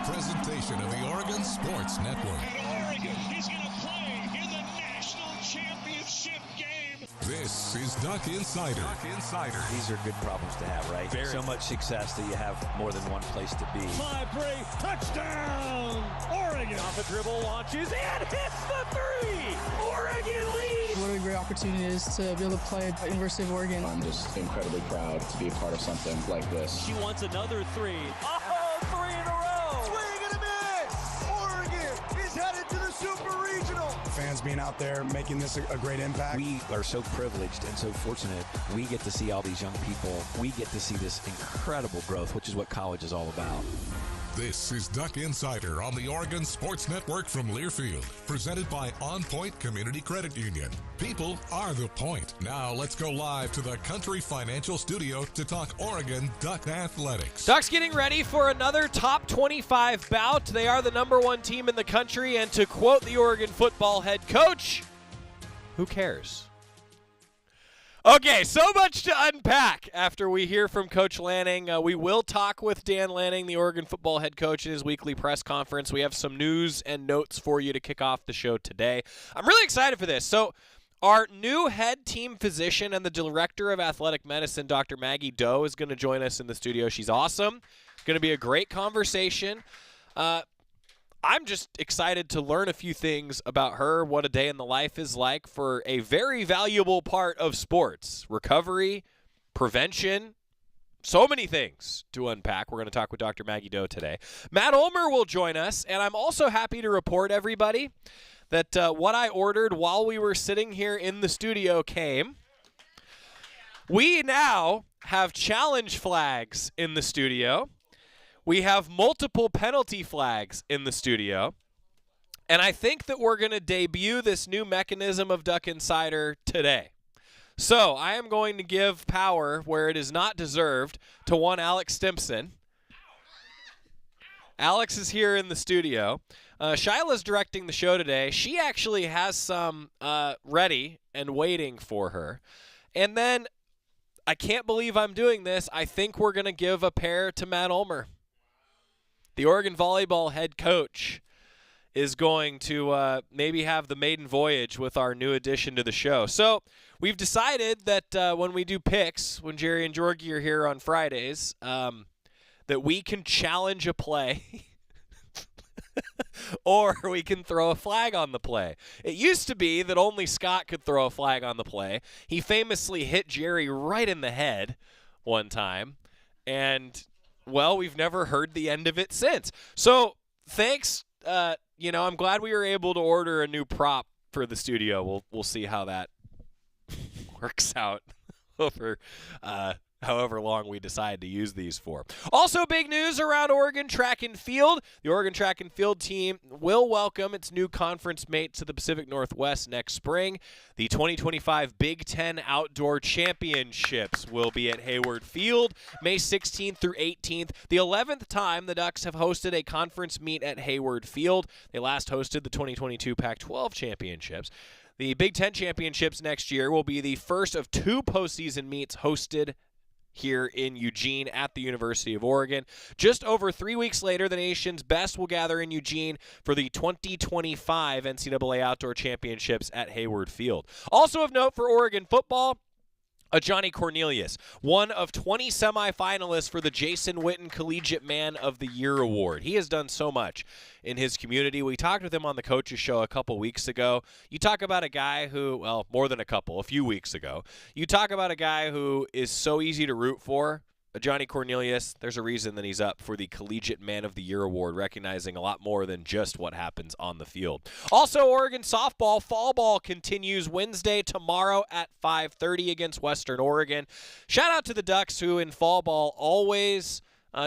presentation of the Oregon Sports Network. And Oregon is going to play in the national championship game. This is Duck Insider. These are good problems to have, right? So much success that you have more than one place to be. 5-3, touchdown, Oregon. Off a dribble, launches, and hits the three. Oregon leads. What a great opportunity it is to be able to play at the University of Oregon. I'm just incredibly proud to be a part of something like this. She wants another three. Oh, three in a row. Swing and a miss. Oregon is headed to the Super Regional. Fans being out there making this a great impact. We are so privileged and so fortunate. We get to see all these young people. We get to see this incredible growth, which is what college is all about. This is Duck Insider on the Oregon Sports Network from Learfield, presented by OnPoint Community Credit Union. People are the point. Now let's go live to the Country Financial Studio to talk Oregon Duck Athletics. Ducks getting ready for another top 25 bout. They are the number one team in the country, and to quote the Oregon football head coach, who cares? Okay, so much to unpack after we hear from Coach Lanning. We will talk with Dan Lanning, the Oregon football head coach, in his weekly press conference. We have some news and notes for you to kick off the show today. I'm really excited for this. So our new head team physician and the director of athletic medicine, Dr. Maggie Doe, is going to join us in the studio. She's awesome. It's going to be a great conversation. I'm just excited to learn a few things about her, what a day in the life is like for a very valuable part of sports. Recovery, prevention, so many things to unpack. We're going to talk with Dr. Maggie Doe today. Matt Ulmer will join us, and I'm also happy to report, everybody, that what I ordered while we were sitting here in the studio came. We now have challenge flags in the studio. We have multiple penalty flags in the studio, and I think that we're going to debut this new mechanism of Duck Insider today. So I am going to give power where it is not deserved to one Alex Stimpson. Alex is here in the studio. Shyla's directing the show today. She actually has some ready and waiting for her. And then, I can't believe I'm doing this, I think we're going to give a pair to Matt Ulmer. The Oregon Volleyball head coach is going to maybe have the maiden voyage with our new addition to the show. So we've decided that when we do picks, when Jerry and Georgie are here on Fridays, that we can challenge a play or we can throw a flag on the play. It used to be that only Scott could throw a flag on the play. He famously hit Jerry right in the head one time, and well, we've never heard the end of it since. So thanks. I'm glad we were able to order a new prop for the studio. We'll see how that works out over however long we decide to use these for. Also, big news around Oregon track and field. The Oregon track and field team will welcome its new conference mate to the Pacific Northwest next spring. The 2025 Big Ten Outdoor Championships will be at Hayward Field, May 16th through 18th. The 11th time the Ducks have hosted a conference meet at Hayward Field. They last hosted the 2022 Pac-12 Championships. The Big Ten Championships next year will be the first of two postseason meets hosted here in Eugene at the University of Oregon. Just over 3 weeks later, the nation's best will gather in Eugene for the 2025 NCAA Outdoor Championships at Hayward Field. Also of note for Oregon football, Johnny Cornelius, one of 20 semifinalists for the Jason Witten Collegiate Man of the Year Award. He has done so much in his community. We talked with him on the Coaches Show a couple weeks ago. You talk about a guy who, well, more than a few weeks ago. You talk about a guy who is so easy to root for. Johnny Cornelius, there's a reason that he's up for the Collegiate Man of the Year Award, recognizing a lot more than just what happens on the field. Also, Oregon softball, fall ball continues Wednesday, tomorrow at 5:30 against Western Oregon. Shout out to the Ducks who in fall ball always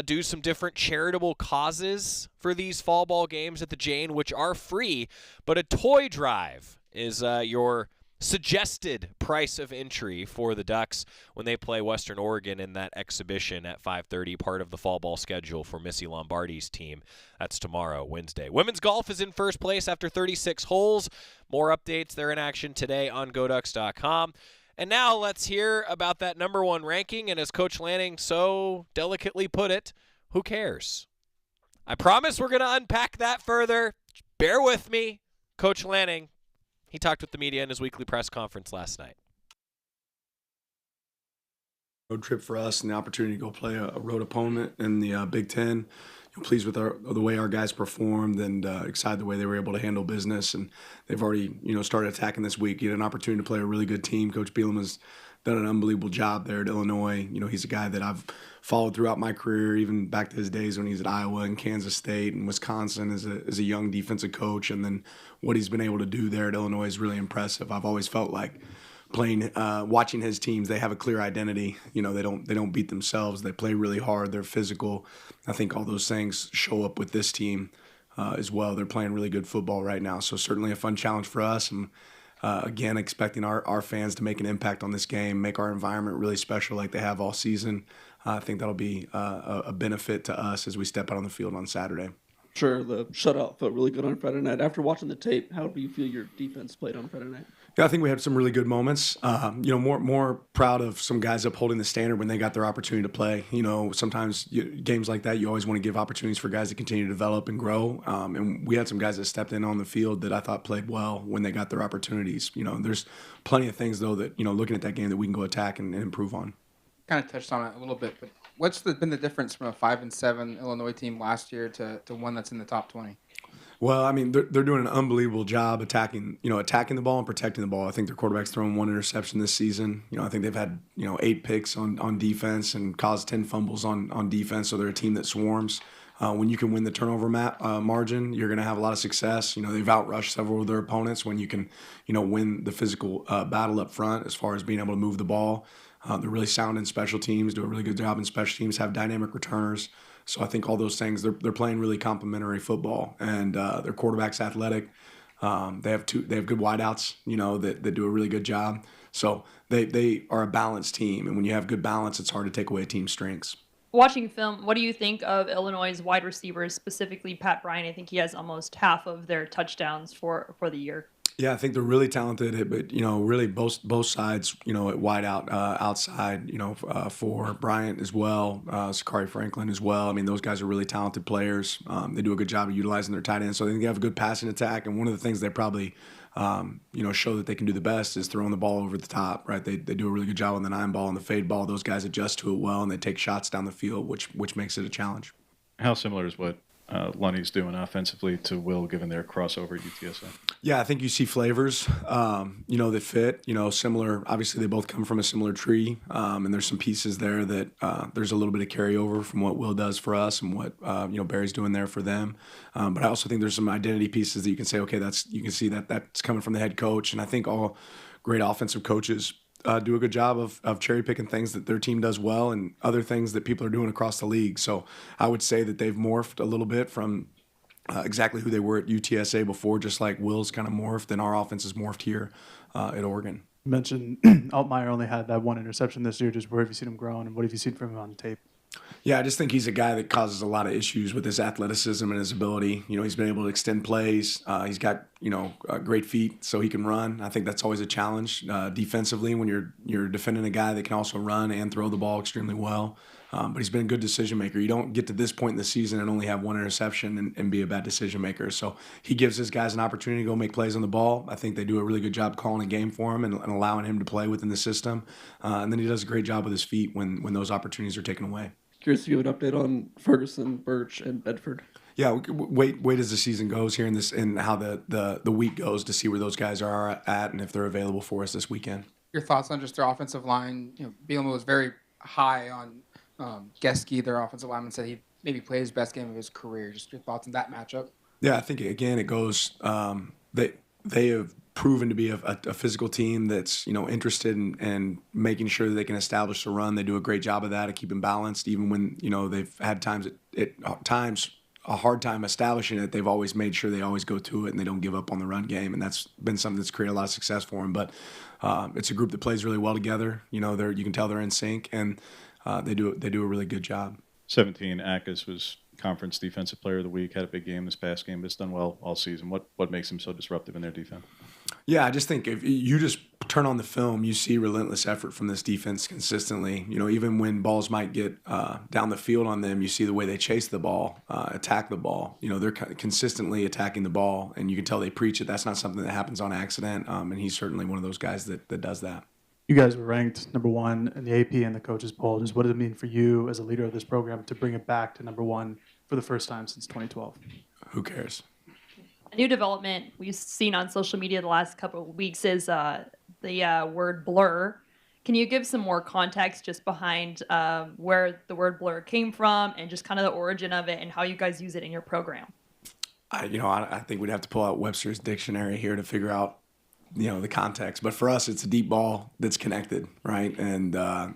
do some different charitable causes for these fall ball games at the Jane, which are free, but a toy drive is your suggested price of entry for the Ducks when they play Western Oregon in that exhibition at 5:30, part of the fall ball schedule for Missy Lombardi's team. That's tomorrow, Wednesday. Women's golf is in first place after 36 holes. More updates. They're in action today on GoDucks.com. And now let's hear about that number one ranking. And as Coach Lanning so delicately put it, who cares? I promise we're going to unpack that further. Bear with me. Coach Lanning, he talked with the media in his weekly press conference last night. Road trip for us and the opportunity to go play a road opponent in the Big Ten. Pleased with the way our guys performed and excited the way they were able to handle business. And they've already started attacking this week. You had an opportunity to play a really good team. Coach Bielema has done an unbelievable job there at Illinois. He's a guy that I've followed throughout my career, even back to his days when he was at Iowa and Kansas State and Wisconsin as a young defensive coach. And then what he's been able to do there at Illinois is really impressive. I've always felt like watching his teams, they have a clear identity. They don't beat themselves. They play really hard. They're physical. I think all those things show up with this team as well. They're playing really good football right now. So certainly a fun challenge for us. And again, expecting our fans to make an impact on this game, make our environment really special like they have all season. I think that'll be a benefit to us as we step out on the field on Saturday. Sure, the shutout felt really good on Friday night. After watching the tape, how do you feel your defense played on Friday night? Yeah, I think we had some really good moments. More proud of some guys upholding the standard when they got their opportunity to play. Sometimes games like that, you always want to give opportunities for guys to continue to develop and grow. And we had some guys that stepped in on the field that I thought played well when they got their opportunities. There's plenty of things, though, that, looking at that game that we can go attack and improve on. Kind of touched on it a little bit, but what's been the difference from a 5-7 Illinois team last year to one that's in the top 20? Well, I mean, they're doing an unbelievable job attacking the ball and protecting the ball. I think their quarterback's thrown 1 interception this season. I think they've had 8 picks on defense and caused 10 fumbles on defense. So they're a team that swarms. When you can win the turnover margin, you're going to have a lot of success. They've outrushed several of their opponents when you can win the physical battle up front as far as being able to move the ball. They're really sound in special teams, do a really good job in special teams, have dynamic returners. So I think all those things, they're playing really complementary football, and their quarterback's athletic. They have good wideouts, that do a really good job. So they are a balanced team, and when you have good balance, it's hard to take away a team's strengths. Watching film, what do you think of Illinois' wide receivers, specifically Pat Bryant? I think he has almost half of their touchdowns for the year. Yeah, I think they're really talented, but really both sides, at wide out, outside, for Bryant as well, Sakari Franklin as well. I mean, those guys are really talented players. They do a good job of utilizing their tight ends, so I think they have a good passing attack. And one of the things they probably, show that they can do the best is throwing the ball over the top. Right? They do a really good job on the 9 ball and the fade ball. Those guys adjust to it well, and they take shots down the field, which makes it a challenge. How similar is what Lunny's doing offensively to Will, given their crossover at UTSA? Yeah, I think you see flavors, that fit. Similar. Obviously, they both come from a similar tree, and there's some pieces there that there's a little bit of carryover from what Will does for us and what Barry's doing there for them. But I also think there's some identity pieces that you can say, okay, you can see that's coming from the head coach, and I think all great offensive coaches do a good job of cherry picking things that their team does well and other things that people are doing across the league. So I would say that they've morphed a little bit from exactly who they were at UTSA before, just like Will's kind of morphed and our offense has morphed here at Oregon. You mentioned Ulmer only had that 1 interception this year. Just where have you seen him growing, and what have you seen from him on tape? Yeah, I just think he's a guy that causes a lot of issues with his athleticism and his ability. He's been able to extend plays. He's got, great feet so he can run. I think that's always a challenge defensively when you're defending a guy that can also run and throw the ball extremely well. But he's been a good decision maker. You don't get to this point in the season and only have 1 interception and be a bad decision maker. So he gives his guys an opportunity to go make plays on the ball. I think they do a really good job calling a game for him and allowing him to play within the system. And then he does a great job with his feet when those opportunities are taken away. Curious to give an update on Ferguson, Birch, and Bedford. Yeah, wait as the season goes here and how the week goes to see where those guys are at and if they're available for us this weekend. Your thoughts on just their offensive line? Bielema was very high on Geske, their offensive lineman, said he maybe played his best game of his career. Just your thoughts on that matchup? Yeah, I think, again, it goes they have proven to be a physical team that's interested in making sure that they can establish the run. They do a great job of that, of keeping balanced, even when they've had times a hard time establishing it. They've always made sure they always go to it and they don't give up on the run game, and that's been something that's created a lot of success for them. But it's a group that plays really well together. You can tell they're in sync, and they do a really good job. 17, Akis was Conference Defensive Player of the Week, had a big game this past game, but it's done well all season. What makes him so disruptive in their defense? Yeah, I just think if you just turn on the film, you see relentless effort from this defense consistently. Even when balls might get down the field on them, you see the way they chase the ball, attack the ball. They're consistently attacking the ball, and you can tell they preach it. That's not something that happens on accident, and he's certainly one of those guys that does that. You guys were ranked number 1 in the AP and the coaches poll. Just what does it mean for you as a leader of this program to bring it back to number 1 for the first time since 2012? Who cares? A new development we've seen on social media the last couple of weeks is the word blur. Can you give some more context just behind where the word blur came from and just kind of the origin of it and how you guys use it in your program? I think we'd have to pull out Webster's dictionary here to figure out, the context. But for us, it's a deep ball that's connected, right? And I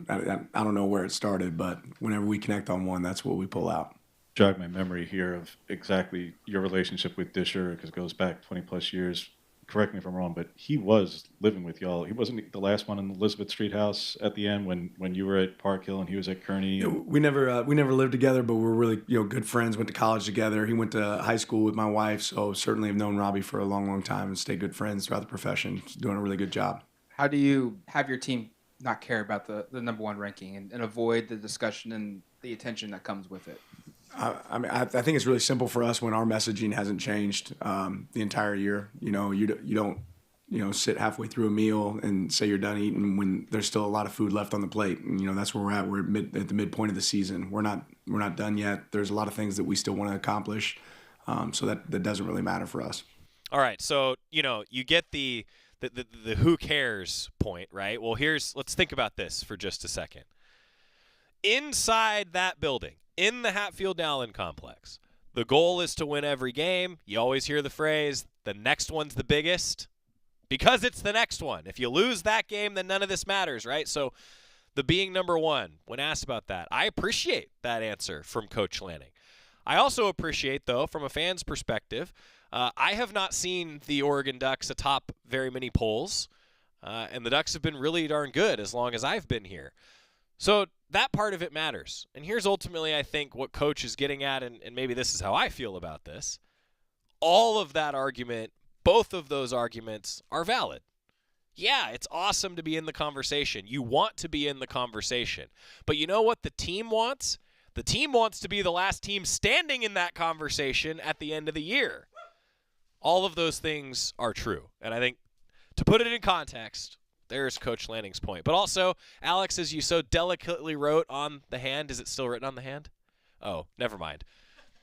don't know where it started, but whenever we connect on one, that's what we pull out. Jog my memory here of exactly your relationship with Disher, because it goes back 20 plus years. Correct me if I'm wrong, but he was living with y'all. He wasn't the last one in the Elizabeth Street house at the end when you were at Park Hill and he was at Kearney. Yeah, we never lived together, but we're really good friends. Went to college together. He went to high school with my wife, so certainly have known Robbie for a long, long time and stayed good friends throughout the profession. He's doing a really good job. How do you have your team not care about the number 1 ranking and avoid the discussion and the attention that comes with it? I think it's really simple for us when our messaging hasn't changed the entire year. You don't sit halfway through a meal and say you're done eating when there's still a lot of food left on the plate. And that's where we're at. We're at the midpoint of the season. We're not done yet. There's a lot of things that we still want to accomplish. So that doesn't really matter for us. All right. So you get the who cares point, right? Well, let's think about this for just a second. Inside that building, in the Hatfield-Allen complex, the goal is to win every game. You always hear the phrase, the next one's the biggest, because it's the next one. If you lose that game, then none of this matters, right? So the being number 1, when asked about that, I appreciate that answer from Coach Lanning. I also appreciate, though, from a fan's perspective, I have not seen the Oregon Ducks atop very many polls, and the Ducks have been really darn good as long as I've been here. So that part of it matters. And here's ultimately, I think, what Coach is getting at, and maybe this is how I feel about this. All of that argument, both of those arguments are valid. Yeah, it's awesome to be in the conversation. You want to be in the conversation. But you know what the team wants? The team wants to be the last team standing in that conversation at the end of the year. All of those things are true. And I think to put it in context, there's Coach Lanning's point. But also, Alex, as you so delicately wrote on the hand, is it still written on the hand? Oh, never mind.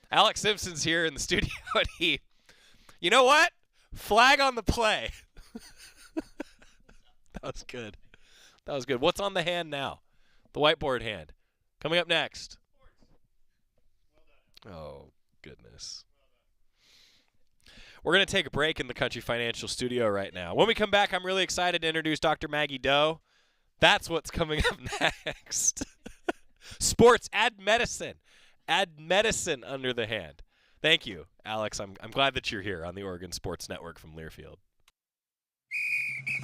Alex Simpson's here in the studio, and you know what? Flag on the play. That was good. That was good. What's on the hand now? The whiteboard hand. Coming up next. Oh, goodness. We're going to take a break in the Country Financial Studio right now. When we come back, I'm really excited to introduce Dr. Maggie Doe. That's what's coming up next. Sports, add medicine. Add medicine under the hand. Thank you, Alex. I'm glad that you're here on the Oregon Sports Network from Learfield.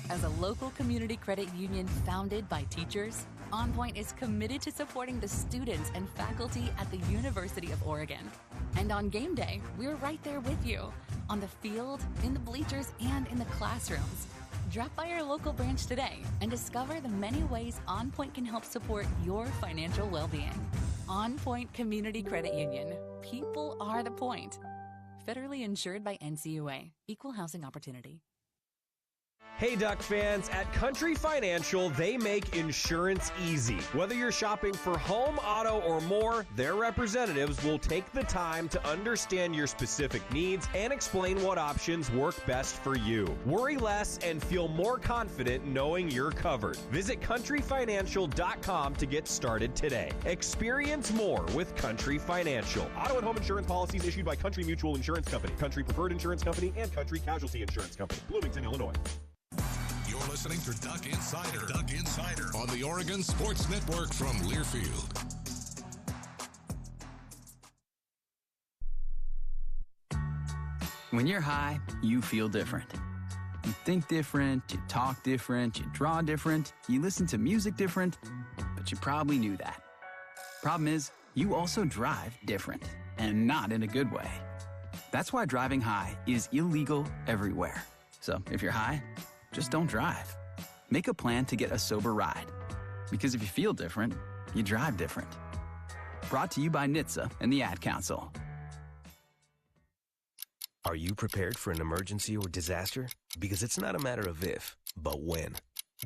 As a local community credit union founded by teachers, OnPoint is committed to supporting the students and faculty at the University of Oregon. And on game day, we're right there with you, on the field, in the bleachers, and in the classrooms. Drop by our local branch today and discover the many ways OnPoint can help support your financial well-being. OnPoint Community Credit Union. People are the point. Federally insured by NCUA. Equal housing opportunity. Hey Duck fans, at Country Financial, they make insurance easy. Whether you're shopping for home, auto, or more, their representatives will take the time to understand your specific needs and explain what options work best for you. Worry less and feel more confident knowing you're covered. Visit countryfinancial.com to get started today. Experience more with Country Financial. Auto and home insurance policies issued by Country Mutual Insurance Company, Country Preferred Insurance Company, and Country Casualty Insurance Company, Bloomington, Illinois. You're listening to Duck Insider. Duck Insider on the Oregon Sports Network from Learfield. When you're high, you feel different. You think different, you talk different, you draw different, you listen to music different, but you probably knew that. Problem is, you also drive different, and not in a good way. That's why driving high is illegal everywhere. So if you're high, just don't drive. Make a plan to get a sober ride. Because if you feel different, you drive different. Brought to you by NHTSA and the Ad Council. Are you prepared for an emergency or disaster? Because it's not a matter of if, but when.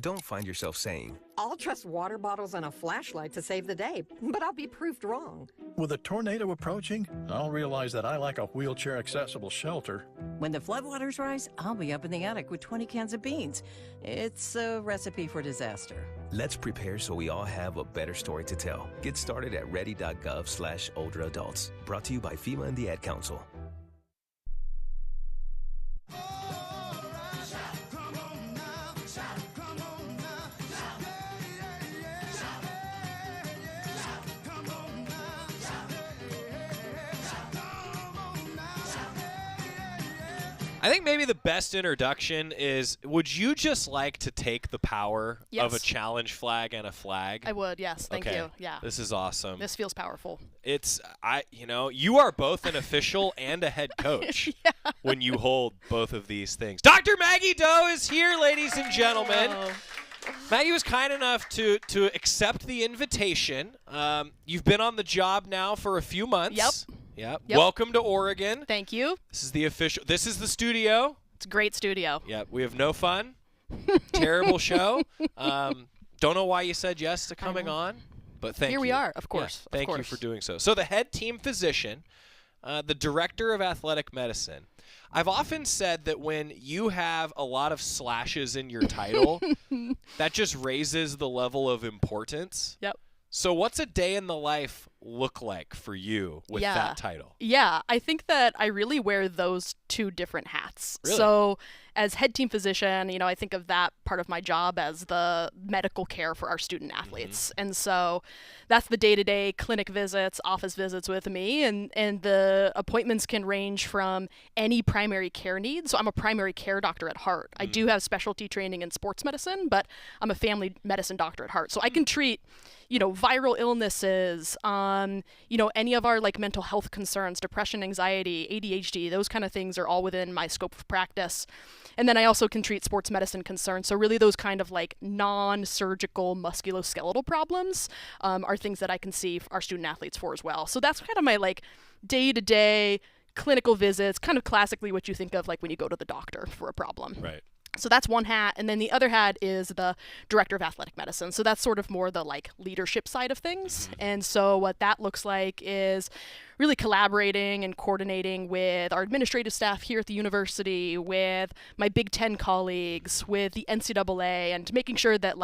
Don't find yourself saying, I'll trust water bottles and a flashlight to save the day, but I'll be proved wrong. With a tornado approaching, I'll realize that I lack a wheelchair-accessible shelter. When the floodwaters rise, I'll be up in the attic with 20 cans of beans. It's a recipe for disaster. let's prepare so we all have a better story to tell. Get started at ready.gov/older adults. Brought to you by FEMA and the Ad Council. I think maybe the best introduction is, would you just like to take the power of a challenge flag and a flag? I would, yes. Thank you. Yeah. This is awesome. This feels powerful. It's, you are both an official and a head coach when you hold both of these things. Dr. Maggie Doe is here, ladies and gentlemen. Hello. Maggie was kind enough to accept the invitation. You've been on the job now for a few months. Yep. Welcome to Oregon. Thank you. This is the official. This is the studio. It's a great studio. Yep. We have no fun. Terrible show. Don't know why you said yes to coming on, but thank you. Here we are, of course. Yeah, thank you for doing so. So the head team physician, the director of athletic medicine. I've often said that when you have a lot of slashes in your title, that just raises the level of importance. Yep. So what's a day in the life look like for you with that title? Yeah, I think that I really wear those two different hats. Really? So as head team physician, I think of that part of my job as the medical care for our student athletes. And so that's the day-to-day clinic visits, office visits with me, and the appointments can range from any primary care needs. So I'm a primary care doctor at heart. I do have specialty training in sports medicine, but I'm a family medicine doctor at heart. So I can treat viral illnesses, any of our mental health concerns, depression, anxiety, ADHD, those kind of things are all within my scope of practice. And then I also can treat sports medicine concerns. So really those kind of non-surgical musculoskeletal problems are things that I can see our student athletes for as well. So that's kind of my day-to-day clinical visits, kind of classically what you think of when you go to the doctor for a problem. Right. So that's one hat, and then the other hat is the director of athletic medicine. So that's sort of more the leadership side of things. And so what that looks like is really collaborating and coordinating with our administrative staff here at the university, with my Big Ten colleagues, with the NCAA, and making sure that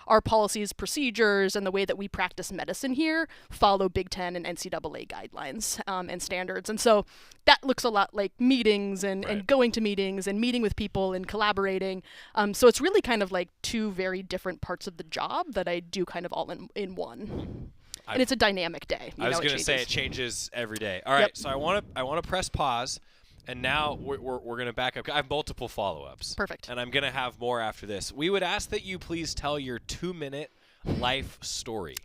our policies, procedures, and the way that we practice medicine here follow Big Ten and NCAA guidelines and standards. And so that looks a lot like meetings and going to meetings and meeting with people and collaborating. So it's really kind of two very different parts of the job that I do kind of all in one. And it's a dynamic day. I was going to say it changes every day. All right, so I want to press pause, and now we're going to back up. I have multiple follow-ups. Perfect. And I'm going to have more after this. We would ask that you please tell your 2-minute life story.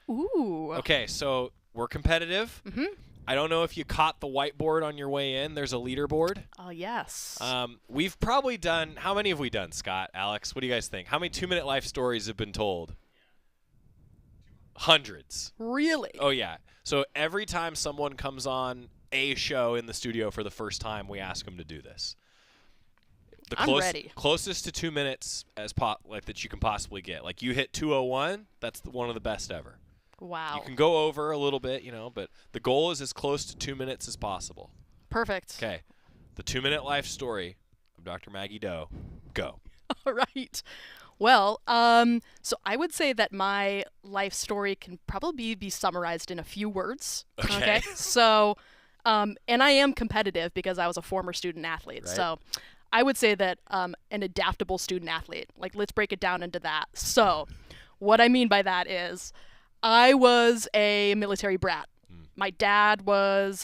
Ooh. Okay, so we're competitive. Mm-hmm. I don't know if you caught the whiteboard on your way in. There's a leaderboard. Oh, yes. We've probably done – how many have we done, Scott, Alex? What do you guys think? How many 2-minute life stories have been told? Hundreds. Really? Oh, yeah. So every time someone comes on a show in the studio for the first time, we ask them to do this. I'm ready. Closest to 2 minutes as that you can possibly get. You hit 2:01, that's one of the best ever. Wow. You can go over a little bit, but the goal is as close to 2 minutes as possible. Perfect. Okay. The 2-minute life story of Dr. Maggie Doe. Go. All right. Well, so I would say that my life story can probably be summarized in a few words. Okay. So, and I am competitive because I was a former student athlete. Right. So I would say that an adaptable student athlete. Let's break it down into that. So what I mean by that is I was a military brat. My dad was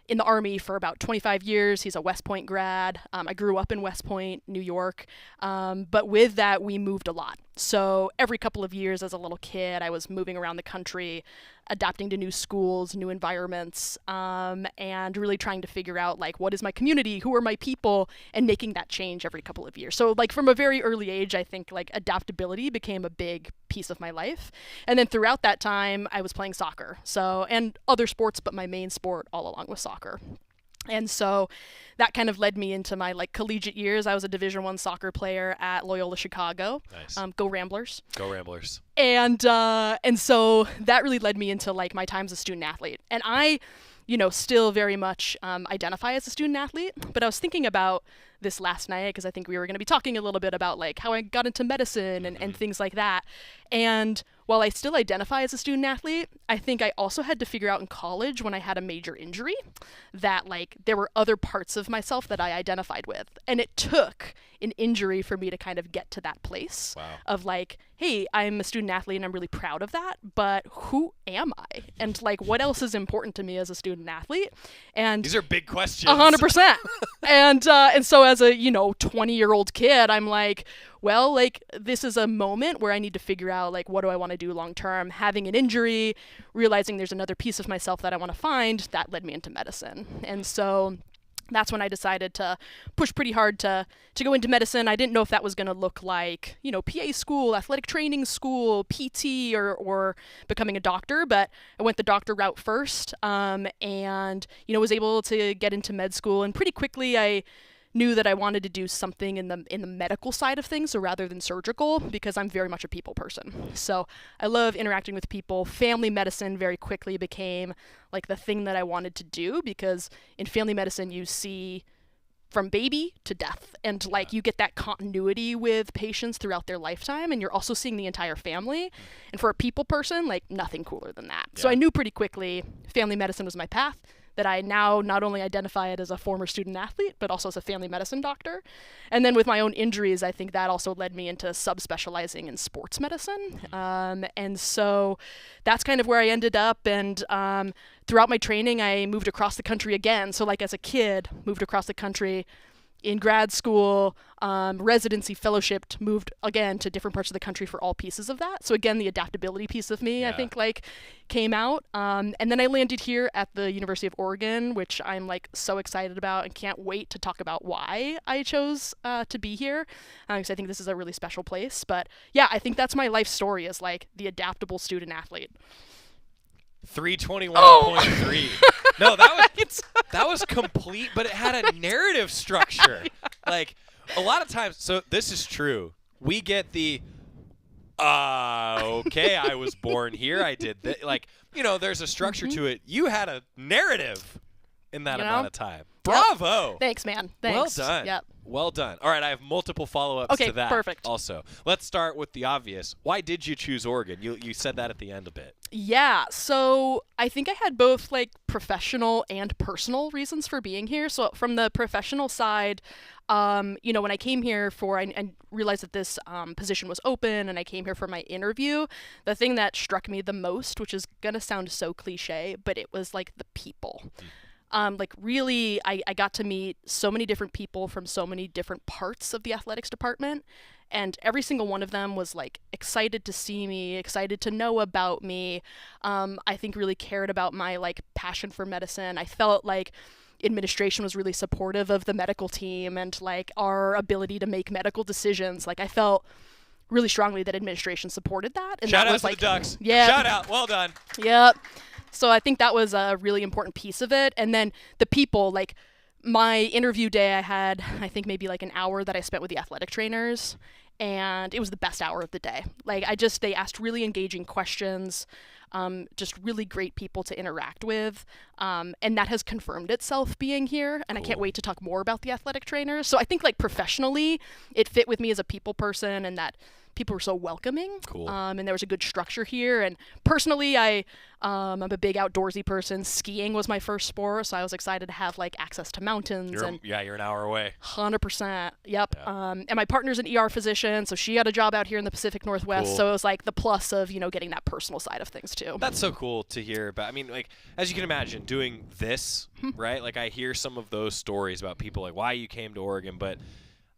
in the Army for about 25 years. He's a West Point grad. I grew up in West Point, New York. But with that, we moved a lot. So every couple of years as a little kid, I was moving around the country, adapting to new schools, new environments, and really trying to figure out, like, what is my community, who are my people, and making that change every couple of years. So, like, from a very early age, I think, like, adaptability became a big piece of my life. And then throughout that time, I was playing soccer, and other sports, but my main sport all along was soccer. And so that kind of led me into my, like, collegiate years. I was a Division I soccer player at Loyola Chicago. Nice. Go Ramblers. Go Ramblers. And so that really led me into, like, my time as a student athlete. And I, still very much identify as a student athlete. But I was thinking about this last night because I think we were going to be talking a little bit about, like, how I got into medicine and things like that. And while I still identify as a student athlete, I think I also had to figure out in college when I had a major injury that, like, there were other parts of myself that I identified with. And it took an injury for me to kind of get to that place of, like, hey, I'm a student athlete and I'm really proud of that, but who am I? And, like, what else is important to me as a student athlete? And these are big questions. 100%. And so as a, 20-year-old kid, I'm like, well, like, this is a moment where I need to figure out, like, what do I want to do long term? Having an injury, realizing there's another piece of myself that I want to find, that led me into medicine. And so that's when I decided to push pretty hard to go into medicine. I didn't know if that was going to look like, PA school, athletic training school, PT, or becoming a doctor. But I went the doctor route first, and, was able to get into med school. And pretty quickly I knew that I wanted to do something in the medical side of things, so rather than surgical, because I'm very much a people person. So I love interacting with people. Family medicine very quickly became, like, the thing that I wanted to do, because in family medicine you see from baby to death, and, like, you get that continuity with patients throughout their lifetime, and you're also seeing the entire family. And for a people person, like, nothing cooler than that. So I knew pretty quickly family medicine was my path, that I now not only identify it as a former student athlete, but also as a family medicine doctor. And then with my own injuries, I think that also led me into subspecializing in sports medicine. And so that's kind of where I ended up. And throughout my training, I moved across the country again. So, like, as a kid, moved across the country in grad school, residency, fellowshipped, moved again to different parts of the country for all pieces of that. So again, the adaptability piece of me, I think, like, came out. And then I landed here at the University of Oregon, which I'm, like, so excited about and can't wait to talk about why I chose to be here, because I think this is a really special place. But yeah, I think that's my life story, is, like, the adaptable student athlete. 321.3. No, that was complete, but it had a narrative structure. Like, a lot of times, so this is true. We get the, okay, I was born here, I did this. Like, there's a structure to it. You had a narrative in that amount of time. Bravo. Yep. Thanks, man. Thanks. Well done. Yep. Well done. All right, I have multiple follow-ups to that. Perfect. Also, let's start with the obvious. Why did you choose Oregon? You said that at the end a bit. Yeah, so I think I had both, like, professional and personal reasons for being here. So from the professional side, when I came here I realized that this position was open, and I came here for my interview. The thing that struck me the most, which is gonna sound so cliche, but it was, like, the people. Really, I got to meet so many different people from so many different parts of the athletics department, and every single one of them was, like, excited to see me, excited to know about me. I think really cared about my, like, passion for medicine. I felt like administration was really supportive of the medical team and, like, our ability to make medical decisions. Like, I felt really strongly that administration supported that. And Shout that out was, to like, the Ducks. Yeah. Shout out. Well done. Yep. So I think that was a really important piece of it. And then the people, like, my interview day, I had, I think, maybe, like, an hour that I spent with the athletic trainers, and it was the best hour of the day. Like, they asked really engaging questions, just really great people to interact with. And that has confirmed itself being here. And cool. I can't wait to talk more about the athletic trainers. So I think, like, professionally, it fit with me as a people person, and that people were so welcoming. Cool. And there was a good structure here. And personally, I'm a big outdoorsy person. Skiing was my first sport, so I was excited to have, like, access to mountains. You're an hour away. 100%. Yep. Yeah. And my partner's an ER physician, so she had a job out here in the Pacific Northwest. Cool. So it was, like, the plus of, getting that personal side of things too. That's so cool to hear about. I mean, like, as you can imagine, doing this, right? Like, I hear some of those stories about people, like, why you came to Oregon, but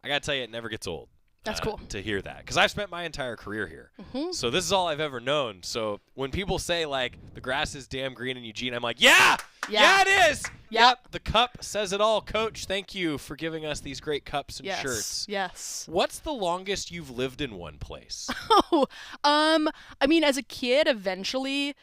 I gotta tell you, it never gets old. That's cool to hear that, because I've spent my entire career here. So this is all I've ever known. So when people say, like, the grass is damn green in Eugene, I'm like, yeah, it is. Yep. The cup says it all. Coach, thank you for giving us these great cups and shirts. Yes. What's the longest you've lived in one place? I mean, as a kid, eventually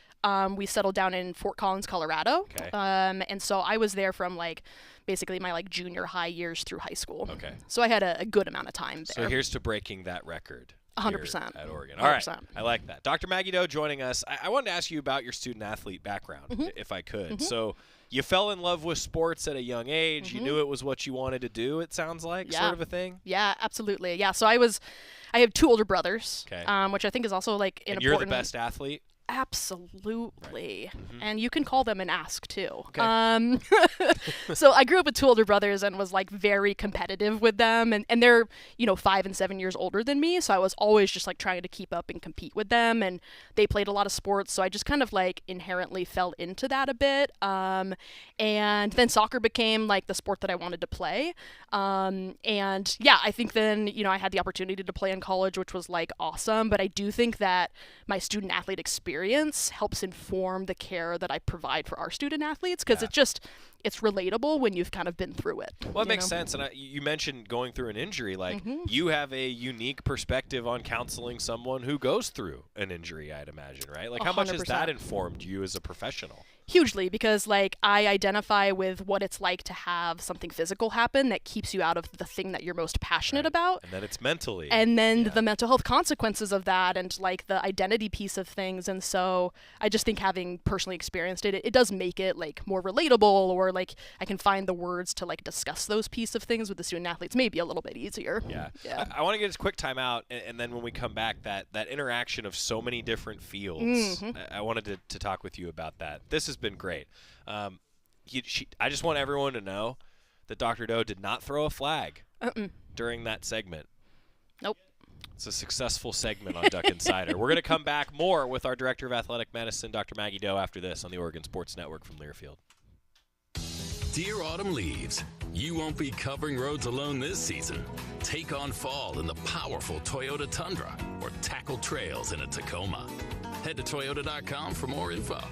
we settled down in Fort Collins, Colorado. Okay. And so I was there from, like, basically my, like, junior high years through high school. Okay. So I had a good amount of time there. So here's to breaking that record. 100%. At Oregon. 100%. All right. I like that. Dr. Maggie Doe joining us. I wanted to ask you about your student-athlete background, if I could. So you fell in love with sports at a young age. You knew it was what you wanted to do, it sounds like, sort of a thing? Yeah, absolutely. Yeah, so I have 2 older brothers, which I think is also, like, an and important. You're the best athlete? Absolutely. Right. And you can call them and ask too. Okay. So I grew up with 2 older brothers and was, like, very competitive with them, and they're 5 and 7 years older than me, so I was always just, like, trying to keep up and compete with them, and they played a lot of sports, so I just kind of, like, inherently fell into that a bit. And then soccer became, like, the sport that I wanted to play. And yeah, I think then I had the opportunity to play in college, which was, like, awesome, but I do think that my student athlete experience helps inform the care that I provide for our student athletes, because it's relatable when you've kind of been through it. Well, it makes sense. And you mentioned going through an injury. Like, you have a unique perspective on counseling someone who goes through an injury, I'd imagine, right? Like, how much has that informed you as a professional? Hugely, because, like, I identify with what it's like to have something physical happen that keeps you out of the thing that you're most passionate about. And then it's mentally. And then the mental health consequences of that, and, like, the identity piece of things. And so I just think, having personally experienced it, it does make it, like, more relatable, or, like, I can find the words to, like, discuss those piece of things with the student athletes maybe a little bit easier. Yeah. I want to get a quick time out, and then when we come back, that interaction of so many different fields, I wanted to talk with you about that. This has been great. I just want everyone to know that Dr. Doe did not throw a flag during that segment. Nope. It's a successful segment on Duck Insider. We're going to come back more with our Director of Athletic Medicine, Dr. Maggie Doe, after this on the Oregon Sports Network from Learfield. Dear autumn leaves, you won't be covering roads alone this season. Take on fall in the powerful Toyota Tundra, or tackle trails in a Tacoma. Head to Toyota.com for more info.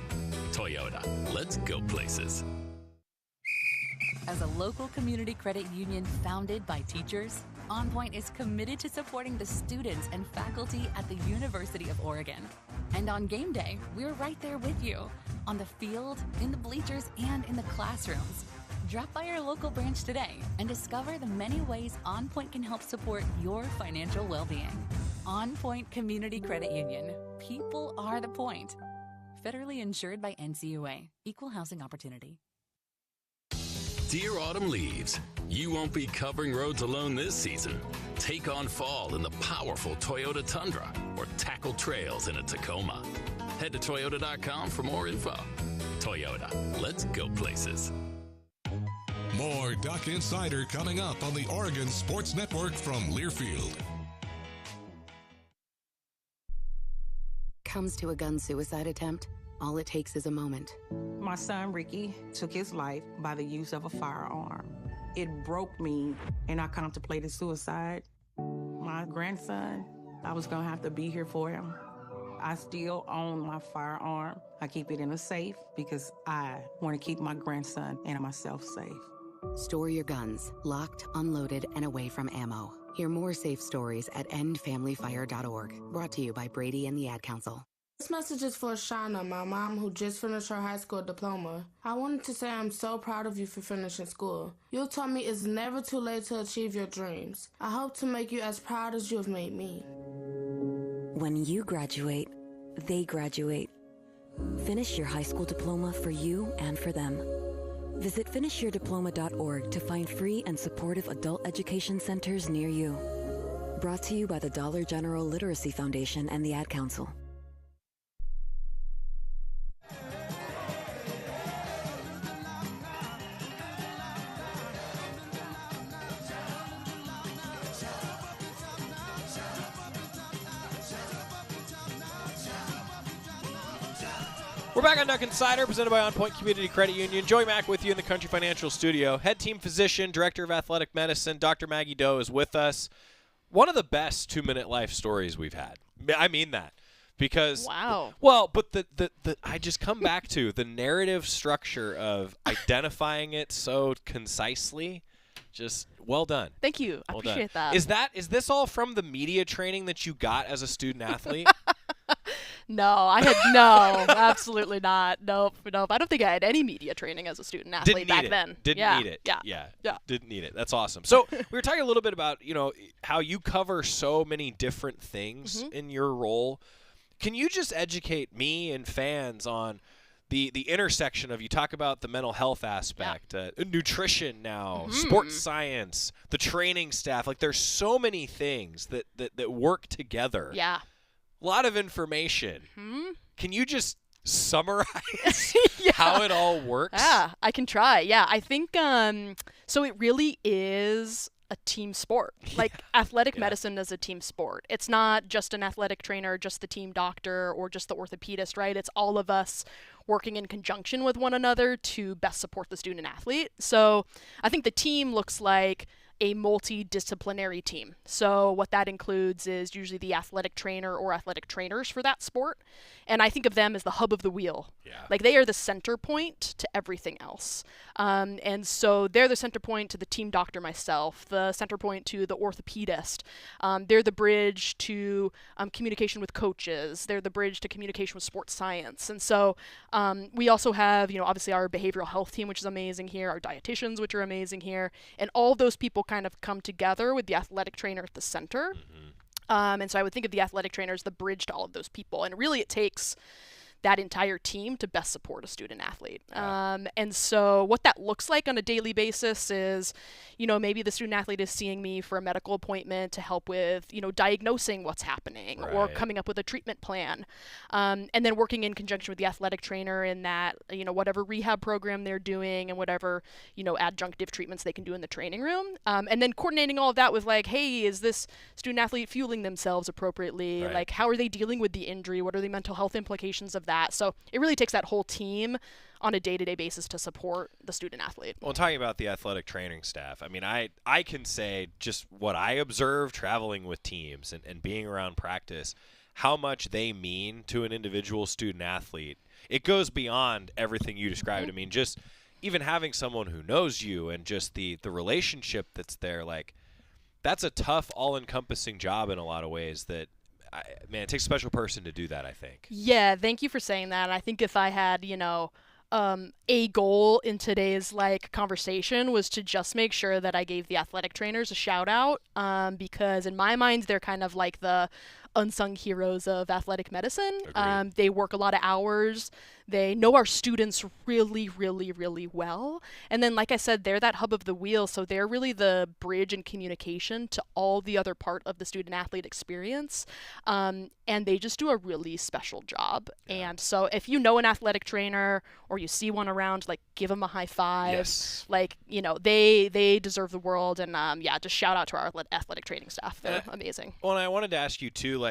Toyota, let's go places. As a local community credit union founded by teachers, OnPoint is committed to supporting the students and faculty at the University of Oregon. And on game day, we're right there with you, on the field, in the bleachers, and in the classrooms. Drop by our local branch today and discover the many ways OnPoint can help support your financial well-being. OnPoint Community Credit Union. People are the point. Federally insured by NCUA. Equal housing opportunity. Dear autumn leaves, you won't be covering roads alone this season. Take on fall in the powerful Toyota Tundra, or tackle trails in a Tacoma. Head to Toyota.com for more info. Toyota, let's go places. More Duck Insider coming up on the Oregon Sports Network from Learfield. Comes to a gun suicide attempt, all it takes is a moment. My son Ricky took his life by the use of a firearm. It broke me, and I contemplated suicide. My grandson, I was gonna have to be here for him. I still own my firearm. I keep it in a safe because I want to keep my grandson and myself safe. Store your guns, locked, unloaded, and away from ammo. Hear more safe stories at endfamilyfire.org. Brought to you by Brady and the Ad Council. This message is for Shauna, my mom who just finished her high school diploma. I wanted to say I'm so proud of you for finishing school. You taught me it's never too late to achieve your dreams. I hope to make you as proud as you have made me. When you graduate, they graduate. Finish your high school diploma for you and for them. Visit finishyourdiploma.org to find free and supportive adult education centers near you. Brought to you by the Dollar General Literacy Foundation and the Ad Council. We're back on Duck Insider, presented by OnPoint Community Credit Union. Joey Mack with you in the Country Financial Studio. Head team physician, director of athletic medicine, Dr. Maggie Doe is with us. one of the best 2-minute life stories we've had. I mean that. Because wow. Well, but the I just come back to the narrative structure of identifying it so concisely. Just well done. Thank you. I appreciate that. Is this all from the media training that you got as a student athlete? No, absolutely not. Nope. I don't think I had any media training as a student athlete back then. Didn't need it. Yeah. Didn't need it. That's awesome. So we were talking a little bit about, how you cover so many different things in your role. Can you just educate me and fans on the intersection of, you talk about the mental health aspect, nutrition now, sports science, the training staff. Like, there's so many things that work together. Yeah. A lot of information. Can you just summarize how it all works? Yeah, I can try. Yeah, I think so it really is a team sport. Like, athletic medicine is a team sport. It's not just an athletic trainer, just the team doctor, or just the orthopedist, right? It's all of us working in conjunction with one another to best support the student athlete. So I think the team looks like a multidisciplinary team. So what that includes is usually the athletic trainer or athletic trainers for that sport. And I think of them as the hub of the wheel. Yeah. Like, they are the center point to everything else. And so they're the center point to the team doctor, myself, the center point to the orthopedist. They're the bridge to communication with coaches. They're the bridge to communication with sports science. And so we also have, obviously our behavioral health team, which is amazing here, our dietitians, which are amazing here. And all those people kind of come together with the athletic trainer at the center. And so I would think of the athletic trainer as the bridge to all of those people. And really, it takes that entire team to best support a student athlete. And so what that looks like on a daily basis is, maybe the student athlete is seeing me for a medical appointment to help with, diagnosing what's happening or coming up with a treatment plan. And then working in conjunction with the athletic trainer in that, whatever rehab program they're doing and whatever, adjunctive treatments they can do in the training room. And then coordinating all of that with, like, hey, is this student athlete fueling themselves appropriately? Right. Like, how are they dealing with the injury? What are the mental health implications of that? So it really takes that whole team on a day-to-day basis to support the student athlete. Well, talking about the athletic training staff, I mean, I can say just what I observe traveling with teams and being around practice, how much they mean to an individual student athlete. It goes beyond everything you described. I mean, just even having someone who knows you and just the relationship that's there, like, that's a tough, all-encompassing job in a lot of ways that, it takes a special person to do that, I think. Yeah, thank you for saying that. I think if I had, a goal in today's conversation was to just make sure that I gave the athletic trainers a shout out, because in my mind, they're kind of like the unsung heroes of athletic medicine. They work a lot of hours. They know our students really, really, really well. And then, like I said, they're that hub of the wheel. So they're really the bridge and communication to all the other part of the student athlete experience. And they just do a really special job. And so if you know an athletic trainer or you see one around, give them a high five. Yes. They deserve the world. And just shout out to our athletic training staff. They're amazing. Well, and I wanted to ask you too,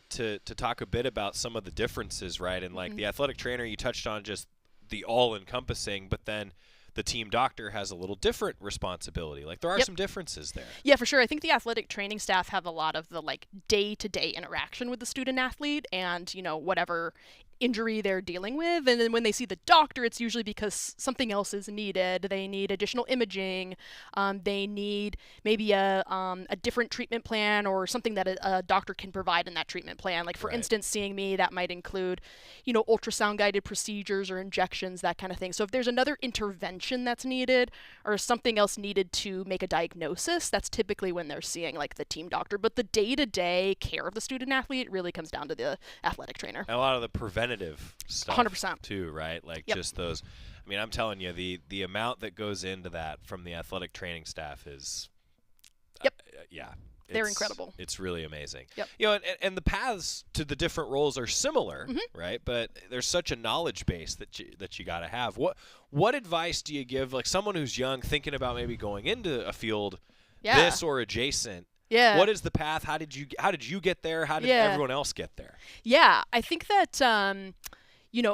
to talk a bit about some of the differences, right? And the athletic trainer, you touched on just the all-encompassing, but then the team doctor has a little different responsibility. There are some differences there. Yeah, for sure. I think the athletic training staff have a lot of the day-to-day interaction with the student athlete and, whatever injury they're dealing with. And then when they see the doctor, it's usually because something else is needed. They need additional imaging. They need maybe a different treatment plan or something that a doctor can provide in that treatment plan. For instance, seeing me, that might include, ultrasound guided procedures or injections, that kind of thing. So if there's another intervention that's needed or something else needed to make a diagnosis, that's typically when they're seeing the team doctor. But the day-to-day care of the student athlete really comes down to the athletic trainer. And a lot of the preventative stuff 100%. Too, right? Just those. I mean, I'm telling you, the amount that goes into that from the athletic training staff is, they're incredible. It's really amazing. Yep. And the paths to the different roles are similar, right? But there's such a knowledge base that you got to have. What advice do you give, someone who's young, thinking about maybe going into a field, this or adjacent? Yeah. What is the path? How did you get there? How did everyone else get there? Yeah, I think that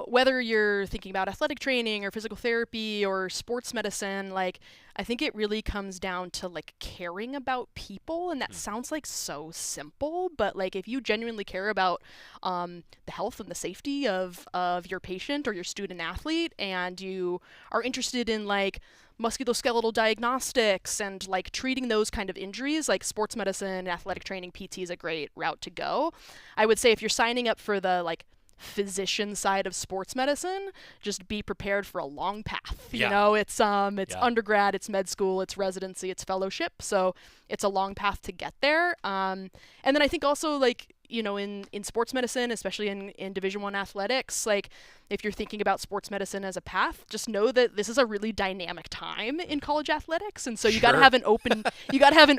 whether you're thinking about athletic training or physical therapy or sports medicine, like, I think it really comes down to like caring about people. And that sounds like so simple, but like if you genuinely care about the health and the safety of your patient or your student athlete, and you are interested in like musculoskeletal diagnostics and like treating those kind of injuries, like sports medicine, athletic training, PT is a great route to go. I would say if you're signing up for the like physician side of sports medicine, just be prepared for a long path. It's undergrad, it's med school, it's residency, it's fellowship, so it's a long path to get there. And then I think also like in sports medicine, especially in Division I athletics, like if you're thinking about sports medicine as a path, just know that this is a really dynamic time in college athletics, and so you got to have an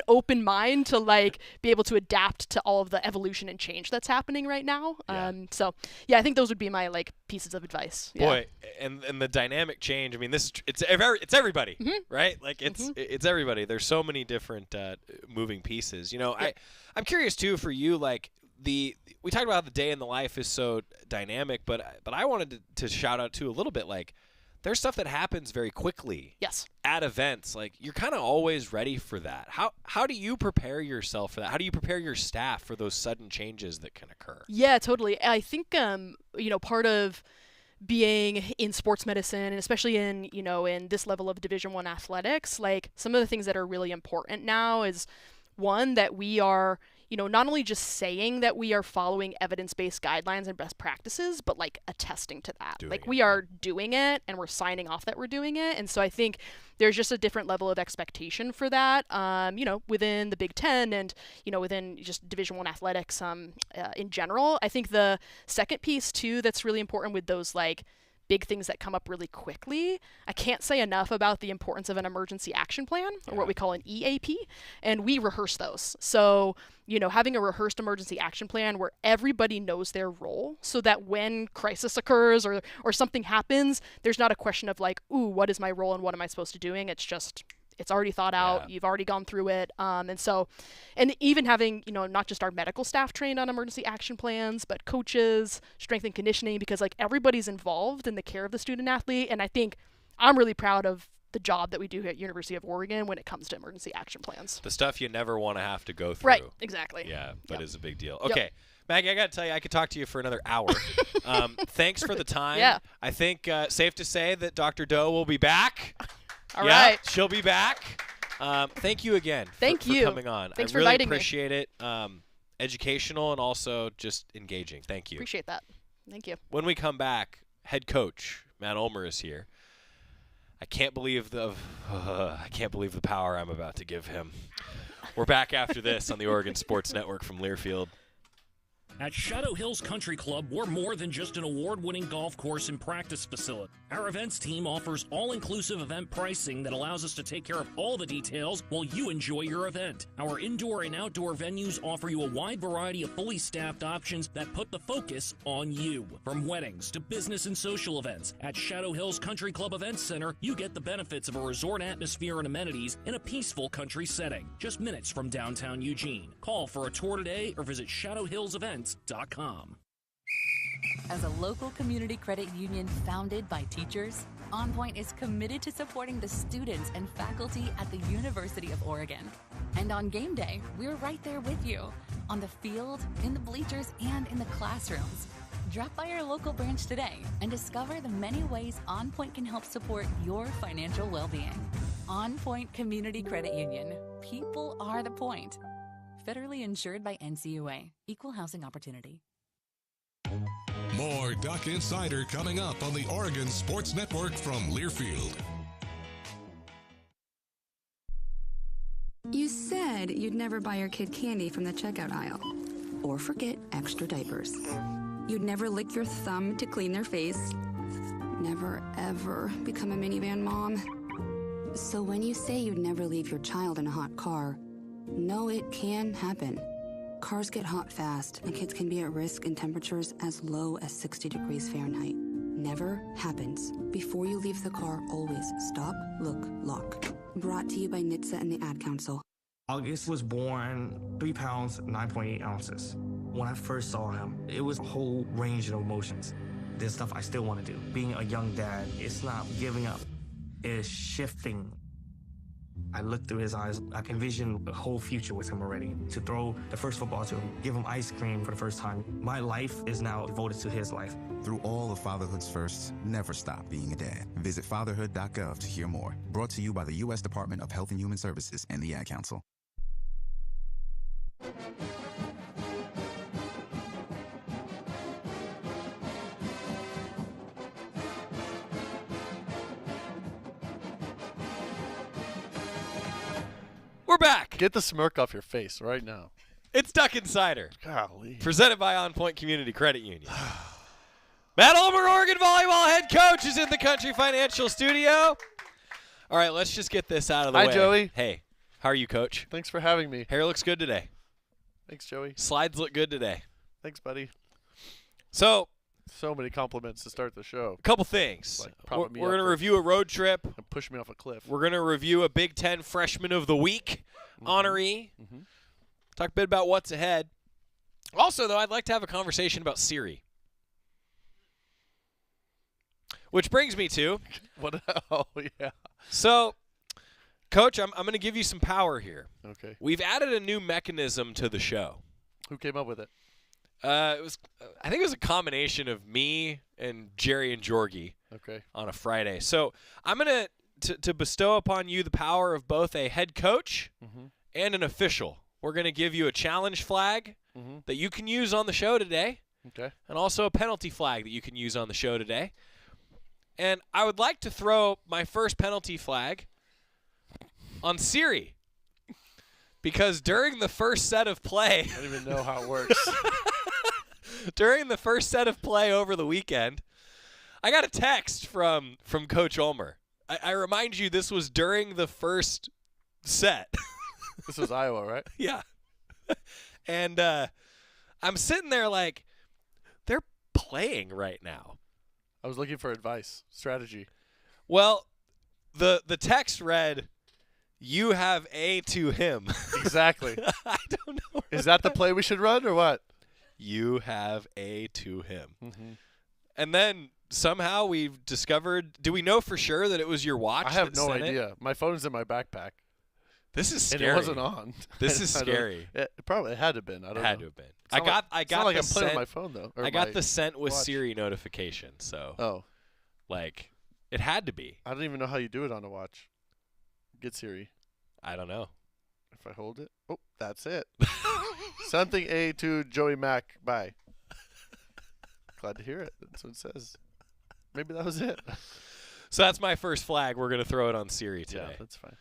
open mind to like be able to adapt to all of the evolution and change that's happening right now. So I think those would be my like pieces of advice. Boy, and the dynamic change. I mean, it's everybody, right? Like it's everybody. There's so many different moving pieces. I'm curious too for you, like. We talked about how the day in the life is so dynamic, but I wanted to shout out too a little bit, like there's stuff that happens very quickly. Yes. At events, like you're kind of always ready for that. How do you prepare yourself for that? How do you prepare your staff for those sudden changes that can occur? Yeah, totally. I think part of being in sports medicine, and especially in this level of Division I athletics, like some of the things that are really important now is one, that we are not only just saying that we are following evidence-based guidelines and best practices, but like attesting to that. We are doing it and we're signing off that we're doing it. And so I think there's just a different level of expectation for that, within the Big Ten and, within just Division I athletics in general. I think the second piece too that's really important with those like big things that come up really quickly, I can't say enough about the importance of an emergency action plan, or what we call an EAP, and we rehearse those. So, having a rehearsed emergency action plan where everybody knows their role, so that when crisis occurs or something happens, there's not a question of like, ooh, what is my role and what am I supposed to be doing? It's just, it's already thought out. You've already gone through it. And even having, not just our medical staff trained on emergency action plans, but coaches, strength and conditioning, because like everybody's involved in the care of the student athlete. And I think I'm really proud of the job that we do here at University of Oregon when it comes to emergency action plans. The stuff you never want to have to go through. Right, exactly. Yeah, but it's a big deal. Okay. Maggie, I got to tell you, I could talk to you for another hour. Thanks for the time. Yeah. I think safe to say that Dr. Doe will be back. All right. She'll be back. Thank you again for coming on. Thanks I for really inviting appreciate it. Educational and also just engaging. Thank you. Appreciate that. Thank you. When we come back, head coach Matt Ulmer is here. I can't believe the power I'm about to give him. We're back after this on the Oregon Sports Network from Learfield. At Shadow Hills Country Club, we're more than just an award-winning golf course and practice facility. Our events team offers all-inclusive event pricing that allows us to take care of all the details while you enjoy your event. Our indoor and outdoor venues offer you a wide variety of fully staffed options that put the focus on you. From weddings to business and social events, at Shadow Hills Country Club Events Center, you get the benefits of a resort atmosphere and amenities in a peaceful country setting, just minutes from downtown Eugene. Call for a tour today or visit shadowhillsevents.com. As a local community credit union founded by teachers, OnPoint is committed to supporting the students and faculty at the University of Oregon. And on game day, we're right there with you, on the field, in the bleachers, and in the classrooms. Drop by our local branch today and discover the many ways OnPoint can help support your financial well-being. OnPoint Community Credit Union. People are the point. Federally insured by NCUA. Equal housing opportunity. More Duck Insider coming up on the Oregon Sports Network from Learfield. You said you'd never buy your kid candy from the checkout aisle. Or forget extra diapers. You'd never lick your thumb to clean their face. Never, ever become a minivan mom. So when you say you'd never leave your child in a hot car, know it can happen. Cars get hot fast, and kids can be at risk in temperatures as low as 60 degrees Fahrenheit. Never happens. Before you leave the car, always stop, look, lock. Brought to you by NHTSA and the Ad Council. August was born 3 pounds, 9.8 ounces. When I first saw him, it was a whole range of emotions. there's stuff I still want to do. Being a young dad, it's not giving up. It's shifting. I look through his eyes. I can envision the whole future with him already. To throw the first football to him, give him ice cream for the first time. My life is now devoted to his life. Through all of fatherhood's firsts, never stop being a dad. Visit fatherhood.gov to hear more. Brought to you by the U.S. Department of Health and Human Services and the Ad Council. We're back. Get the smirk off your face right now. It's Duck Insider. Golly. Presented by OnPoint Community Credit Union. Matt Ulmer, Oregon Volleyball head coach, is in the Country Financial studio. All right, let's just get this out of the way. Hi, Joey. Hey, how are you, Coach? Thanks for having me. Hair looks good today. Thanks, Joey. Slides look good today. Thanks, buddy. So many compliments to start the show. A couple things. We're going to review a road trip. And push me off a cliff. We're going to review a Big Ten Freshman of the Week honoree. Talk a bit about what's ahead. Also, though, I'd like to have a conversation about Siri. Which brings me to. What? Oh, yeah. So, Coach, I'm going to give you some power here. Okay. We've added a new mechanism to the show. Who came up with it? I think it was a combination of me and Jerry and Jorgie. Okay. On a Friday. So I'm going to bestow upon you the power of both a head coach and an official. We're going to give you a challenge flag that you can use on the show today. Okay. And also a penalty flag that you can use on the show today. And I would like to throw my first penalty flag on Siri. Because during the first set of play. I don't even know how it works. During the first set of play over the weekend, I got a text from Coach Ulmer. I remind you, this was during the first set. This was Iowa, right? Yeah. And I'm sitting there like, they're playing right now. I was looking for advice, strategy. Well, the text read, "You have A to him." Exactly. I don't know. Is that the play we should run or what? You have A to him. And then somehow we've discovered, do we know for sure that it was your watch? I have that no sent idea. It? My phone's in my backpack. This is scary. And it wasn't on. This is scary. It probably had to have been. I don't know. Had to have been. I got it's not the like I'm sent, playing on my phone though. I got the sent with Siri notification. So like it had to be. I don't even know how you do it on a watch. Get Siri. I don't know. If I hold it. Oh, that's it. Something A to Joey Mack. Bye. Glad to hear it. That's what it says. Maybe that was it. So that's my first flag. We're going to throw it on Siri today. Yeah, that's fine.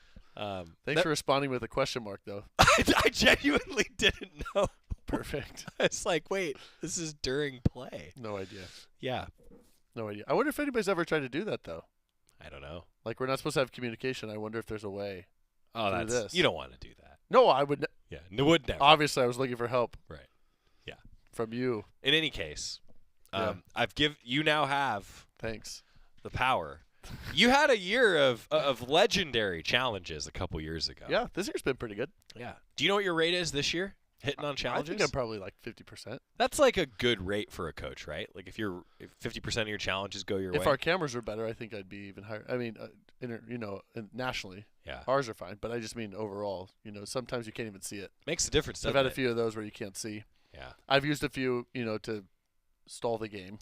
Thanks for responding with a question mark, though. I genuinely didn't know. Perfect. It's like, wait, this is during play. No idea. Yeah. No idea. I wonder if anybody's ever tried to do that, though. I don't know. Like, we're not supposed to have communication. I wonder if there's a way. Oh, that's this. You don't want to do that. No, I would. Yeah, no, would never. Obviously, I was looking for help. Right. Yeah. From you. In any case, you now have. Thanks. The power. You had a year of legendary challenges a couple years ago. Yeah, this year's been pretty good. Yeah. Do you know what your rate is this year? Hitting on challenges? I think I'm probably like 50%. That's like a good rate for a coach, right? Like if 50% of your challenges go your way. If our cameras were better, I think I'd be even higher. I mean, nationally, yeah, ours are fine. But I just mean overall, sometimes you can't even see it. Makes a difference. I've had a few of those where you can't see. Yeah. I've used a few, to stall the game.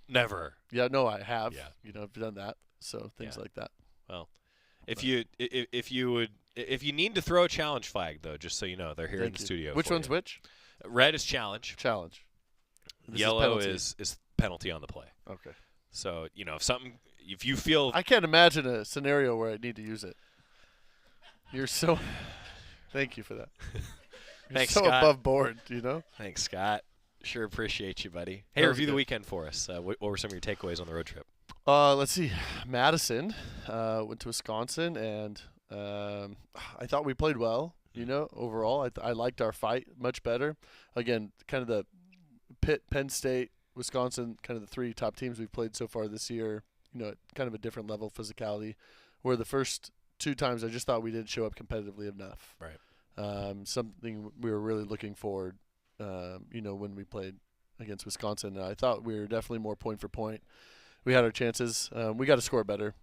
Never. Yeah, no, I have. Yeah. I've done that. So things like that. Well, if you need to throw a challenge flag though, just so you know, they're here in the studio. Which one's which? Red is challenge. Challenge. Yellow is penalty on the play. Okay. So if you feel, I can't imagine a scenario where I need to use it. You're so. Thank you for that. Thanks, so Scott. Above board, Thanks, Scott. Sure appreciate you, buddy. Hey, review the weekend for us. What were some of your takeaways on the road trip? Let's see. Madison went to Wisconsin, and I thought we played well. Overall, I liked our fight much better. Again, kind of the Pitt, Penn State, Wisconsin, kind of the three top teams we've played so far this year. Kind of a different level of physicality. Where the first two times I just thought we didn't show up competitively enough. Right. Something we were really looking forward. When we played against Wisconsin. I thought we were definitely more point for point. We had our chances. We got to score better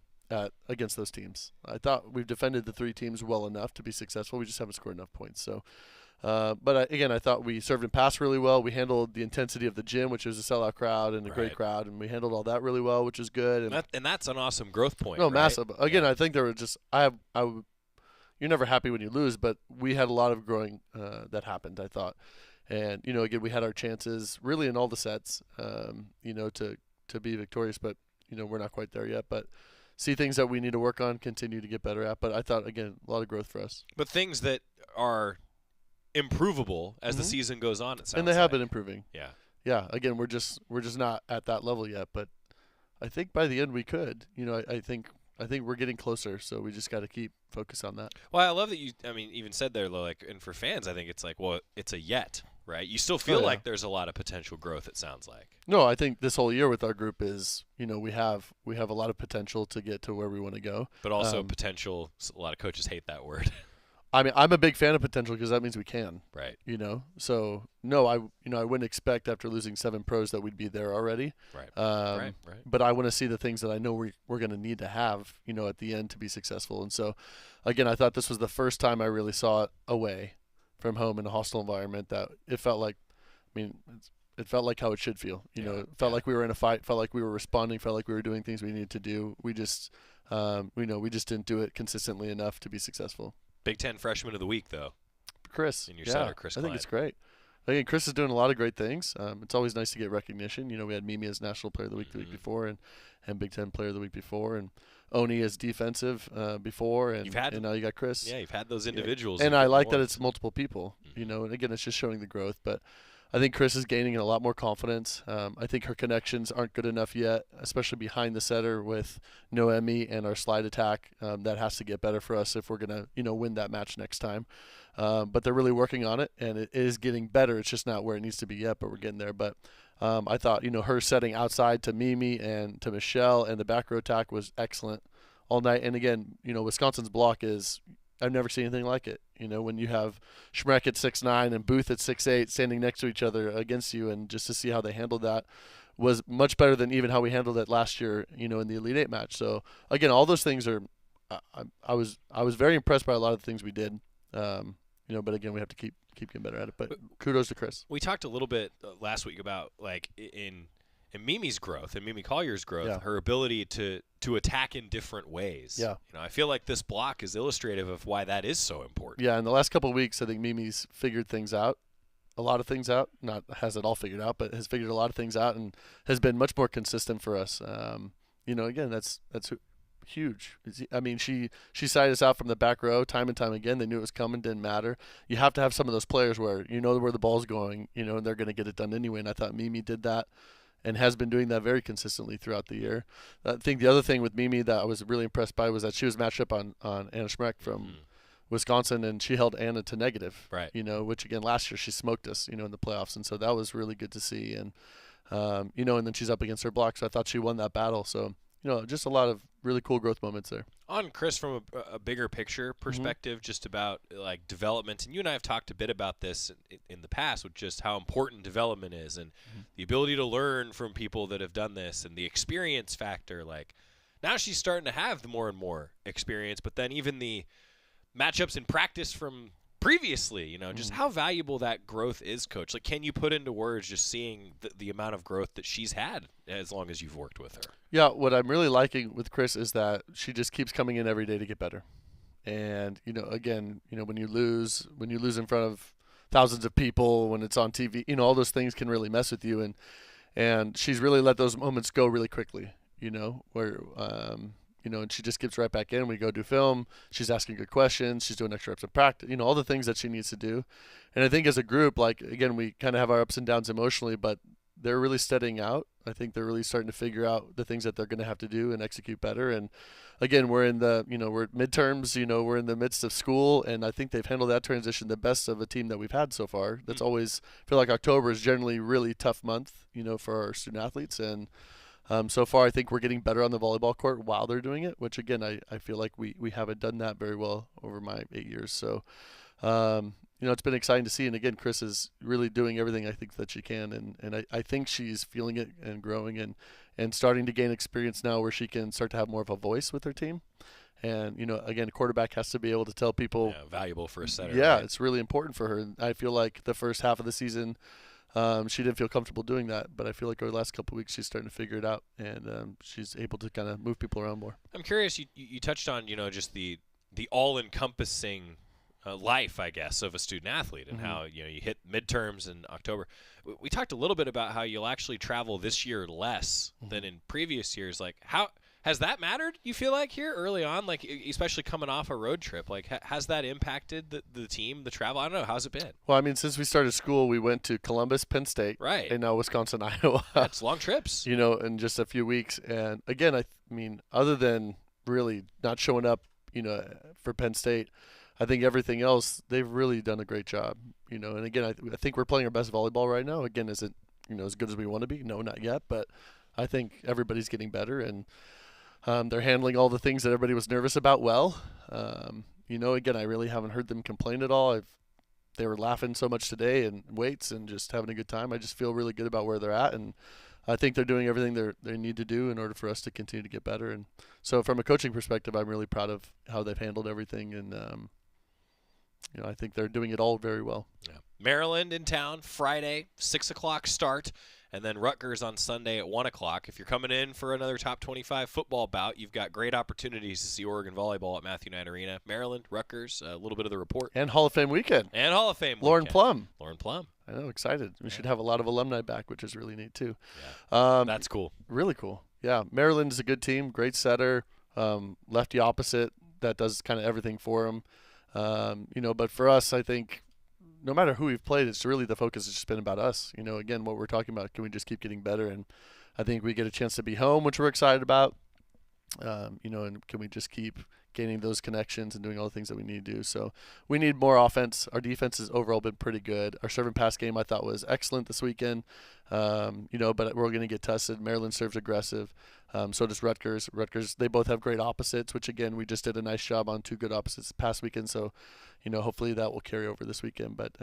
against those teams. I thought we've defended the 3 teams well enough to be successful. We just haven't scored enough points. So, again, I thought we served and passed really well. We handled the intensity of the gym, which was a sellout crowd and a great crowd, and we handled all that really well, which is good. And that's an awesome growth point. No, right? massive. Again, I think there were just you're never happy when you lose, but we had a lot of growing that happened, I thought. And, again, we had our chances really in all the sets, to be victorious, but, we're not quite there yet. But see things that we need to work on, continue to get better at. But I thought, again, a lot of growth for us. But things that are improvable as the season goes on, it sounds and they have been improving. Yeah. Yeah. Again, we're just not at that level yet, but I think by the end we could. I think we're getting closer, so we just got to keep focus on that. Well, I love that you even said there, like, and for fans, I think it's like, well, it's a yet, right? You still feel like there's a lot of potential growth, it sounds like. No, I think this whole year with our group is, we have a lot of potential to get to where we want to go. But also potential, a lot of coaches hate that word. I mean, I'm a big fan of potential because that means we can. Right. So no, I wouldn't expect after losing 7 pros that we'd be there already. Right. Right. But I want to see the things that I know we're going to need to have, at the end to be successful. And so, again, I thought this was the first time I really saw it away from home in a hostile environment that it felt like, it felt like how it should feel. It felt like we were in a fight, felt like we were responding, felt like we were doing things we needed to do. We just, we just didn't do it consistently enough to be successful. Big Ten Freshman of the Week, though. Chris. In your center, Chris I think Klein. it's great. Again, Chris is doing a lot of great things. It's always nice to get recognition. We had Mimi as National Player of the Week the week before and Big Ten Player of the Week before, and Oni as defensive before, and now you got Chris. Yeah, you've had those individuals. And I like that it's multiple people, and again, it's just showing the growth. But I think Chris is gaining a lot more confidence. I think her connections aren't good enough yet, especially behind the setter with Noemi and our slide attack. That has to get better for us if we're going to, win that match next time. But they're really working on it, and it is getting better. It's just not where it needs to be yet, but we're getting there. But I thought, her setting outside to Mimi and to Michelle and the back row attack was excellent all night. And again, Wisconsin's block is – I've never seen anything like it. When you have Schmeck at 6'9" and Booth at 6'8" standing next to each other against you, and just to see how they handled that was much better than even how we handled it last year, in the Elite Eight match. So again, all those things are, I was very impressed by a lot of the things we did. But again, we have to keep getting better at it. But kudos to Chris. We talked a little bit last week about like in Mimi's growth and Mimi Collier's growth, her ability to attack in different ways. Yeah. I feel like this block is illustrative of why that is so important. Yeah, in the last couple of weeks, I think Mimi's figured things out, a lot of things out. Not has it all figured out, but has figured a lot of things out and has been much more consistent for us. Again, that's huge. She sided us out from the back row time and time again. They knew it was coming, didn't matter. You have to have some of those players where where the ball's going, and they're going to get it done anyway. And I thought Mimi did that, and has been doing that very consistently throughout the year. I think the other thing with Mimi that I was really impressed by was that she was matched up on Anna Schmeck from Wisconsin, and she held Anna to negative. Right. Which again last year she smoked us, in the playoffs, and so that was really good to see. And and then she's up against her block, so I thought she won that battle. So just a lot of really cool growth moments there. On Chris, from a bigger picture perspective, just about like development, and you and I have talked a bit about this in the past, with just how important development is, and the ability to learn from people that have done this, and the experience factor. Like now she's starting to have the more and more experience, but then even the matchups in practice from previously, just how valuable that growth is, Coach. Like, can you put into words just seeing the amount of growth that she's had as long as you've worked with her? Yeah, what I'm really liking with Chris is that she just keeps coming in every day to get better. And, again, when you lose in front of thousands of people, when it's on TV, all those things can really mess with you. And she's really let those moments go really quickly, where and she just gets right back in. We go do film. She's asking good questions. She's doing extra reps of practice, all the things that she needs to do. And I think as a group, again, we kind of have our ups and downs emotionally, but they're really steadying out. I think they're really starting to figure out the things that they're going to have to do and execute better. And again, we're in the, we're at midterms, we're in the midst of school, and I think they've handled that transition the best of a team that we've had so far. That's always, I feel like October is generally a really tough month, for our student athletes. And so far, I think we're getting better on the volleyball court while they're doing it, which, again, I feel like we haven't done that very well over my 8 years. So, It's been exciting to see. And again, Chris is really doing everything I think that she can. And I think she's feeling it and growing and starting to gain experience now where she can start to have more of a voice with her team. And, again, a quarterback has to be able to tell people. Yeah, valuable for a setter. Yeah, right? It's really important for her. And I feel like the first half of the season, she didn't feel comfortable doing that. But I feel like over the last couple of weeks, she's starting to figure it out. And she's able to kind of move people around more. I'm curious, you touched on, just the all-encompassing life, I guess, of a student athlete and how, you hit midterms in October. We talked a little bit about how you'll actually travel this year less than in previous years. Like, how has that mattered, you feel like, here early on, like especially coming off a road trip? Like, has that impacted the team, the travel? I don't know. How's it been? Well, I mean, since we started school, we went to Columbus, Penn State, right, and now Wisconsin, Iowa. That's long trips. In just a few weeks. And again, I mean, other than really not showing up, for Penn State, I think everything else, they've really done a great job, And again, I think we're playing our best volleyball right now. Again, is it, as good as we want to be? No, not yet. But I think everybody's getting better, and they're handling all the things that everybody was nervous about well. Again, I really haven't heard them complain at all. They were laughing so much today and weights and just having a good time. I just feel really good about where they're at, and I think they're doing everything they need to do in order for us to continue to get better. And so from a coaching perspective, I'm really proud of how they've handled everything, and I think they're doing it all very well. Yeah. Maryland in town Friday, 6 o'clock start, and then Rutgers on Sunday at 1 o'clock. If you're coming in for another top 25 football bout, you've got great opportunities to see Oregon volleyball at Matthew Knight Arena. Maryland, Rutgers, a little bit of the report. And Hall of Fame weekend. Lauren Plum. I know, excited. We should have a lot of alumni back, which is really neat too. Yeah. That's cool. Really cool. Yeah, Maryland is a good team, great setter, lefty opposite that does kind of everything for them. But for us, I think no matter who we've played, it's really the focus has just been about us. Again, what we're talking about, can we just keep getting better? And I think we get a chance to be home, which we're excited about. And can we just keep gaining those connections and doing all the things that we need to do? So we need more offense. Our defense has overall been pretty good. Our serve and pass game I thought was excellent this weekend. But we're going to get tested. Maryland serves aggressive. So does Rutgers. They both have great opposites, which again, we just did a nice job on two good opposites past weekend. So, hopefully that will carry over this weekend. But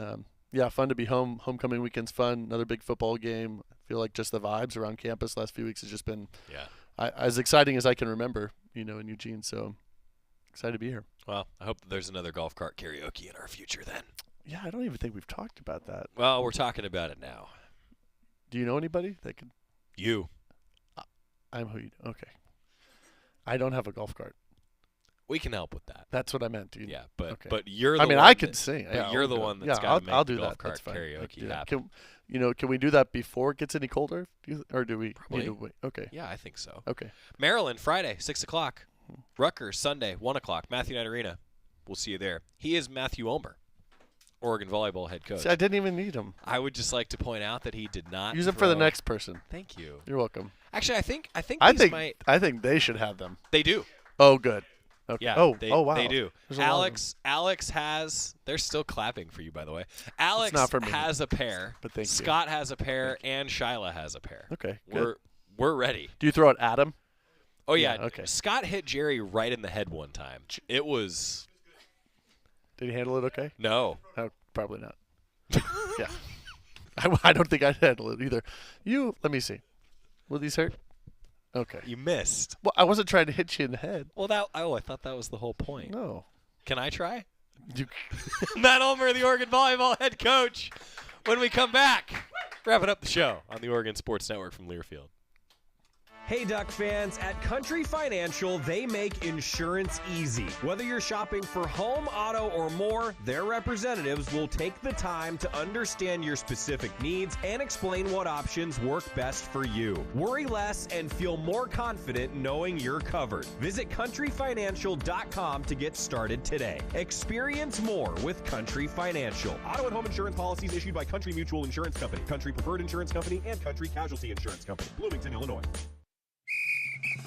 fun to be home. Homecoming weekend's fun. Another big football game. I feel like just the vibes around campus last few weeks has just been as exciting as I can remember, in Eugene. So excited to be here. Well, I hope that there's another golf cart karaoke in our future then. Yeah, I don't even think we've talked about that. Well, we're talking about it now. Do you know anybody that could? You. I'm who you. Okay. I don't have a golf cart. We can help with that. That's what I meant. Yeah, but okay. but you're the I mean, one I could that, sing. But yeah, you're the one that's got to make I'll do the golf that. cart That's karaoke happen. Can we do that before it gets any colder? Or do we Probably. need to wait? Okay. Yeah, I think so. Okay. Maryland, Friday, 6 o'clock. Rutgers, Sunday, 1 o'clock. Matthew Knight Arena. We'll see you there. He is Matthew Ulmer, Oregon volleyball head coach. See, I didn't even need him. I would just like to point out that he did not use them for the next person. Thank you. You're welcome. Actually, I think I think they should have them. They do. Oh, good. Okay. Yeah. Wow. They do. Alex has. They're still clapping for you, by the way. Alex has a pair. But thank Scott has a pair, and Shyla has a pair. Okay. We're ready. Do you throw it at him? Oh yeah. Okay. Scott hit Jerry right in the head one time. It was. Did he handle it okay? No. Probably not. Yeah. I don't think I'd handle it either. Let me see. Will these hurt? Okay. You missed. Well, I wasn't trying to hit you in the head. Well, I thought that was the whole point. No. Can I try? Matt Ulmer, the Oregon volleyball head coach. When we come back, wrapping up the show on the Oregon Sports Network from Learfield. Hey, Duck fans, at Country Financial, they make insurance easy. Whether you're shopping for home, auto, or more, their representatives will take the time to understand your specific needs and explain what options work best for you. Worry less and feel more confident knowing you're covered. Visit countryfinancial.com to get started today. Experience more with Country Financial. Auto and home insurance policies issued by Country Mutual Insurance Company, Country Preferred Insurance Company, and Country Casualty Insurance Company, Bloomington, Illinois.